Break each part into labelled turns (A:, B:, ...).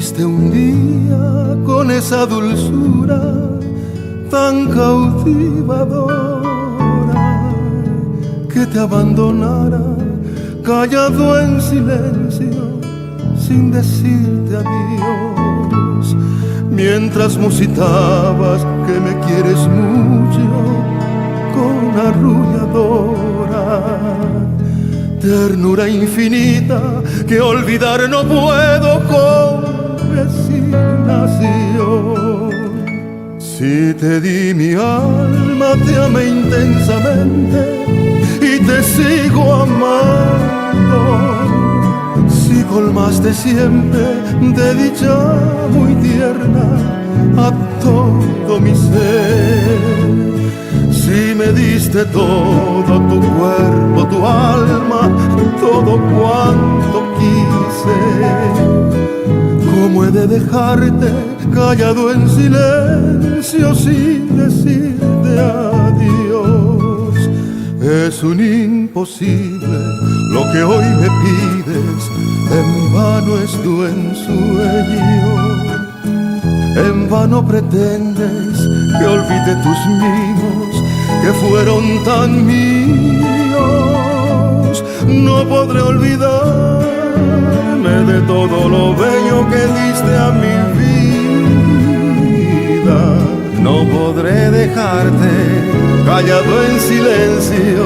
A: fuiste un día con esa dulzura tan cautivadora que te abandonara callado en silencio sin decirte adiós, mientras musitabas que me quieres mucho con arrulladora ternura infinita que olvidar no puedo con resignación. Si te di mi alma, te amé intensamente y te sigo amando. Si colmaste siempre de dicha muy tierna a todo mi ser. Si me diste todo, tu cuerpo, tu alma, todo cuanto quise, ¿cómo he de dejarte callado en silencio sin decirte adiós? Es un imposible lo que hoy me pides, en vano es tu ensueño. En vano pretendes que olvide tus mimos que fueron tan míos. No podré olvidarme de todo lo bello que diste a mi vida. No podré dejarte callado en silencio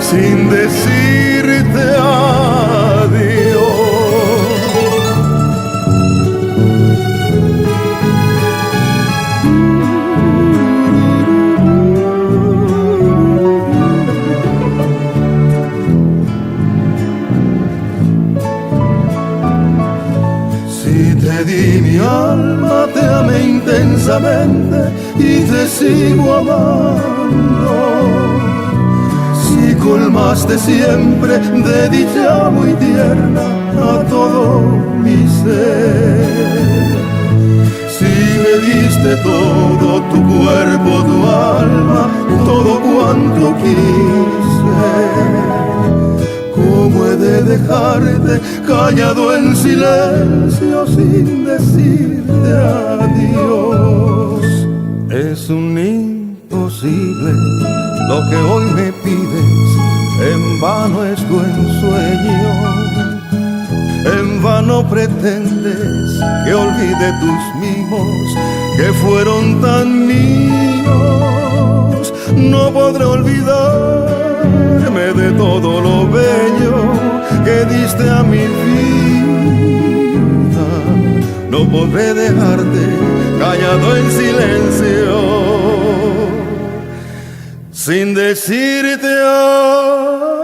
A: sin decirte adiós. Te di mi alma, te amé intensamente y te sigo amando. Si colmaste siempre de dicha muy tierna a todo mi ser. Si me diste todo, tu cuerpo, tu alma, todo cuanto quise, ¿cómo he de dejarte callado en silencio sin decirte adiós? Es un imposible lo que hoy me pides, en vano es tu ensueño. En vano pretendes que olvide tus mimos que fueron tan míos. No podré olvidarme de todo lo bello que diste a mi vida. No podré dejarte callado en silencio sin decirte adiós.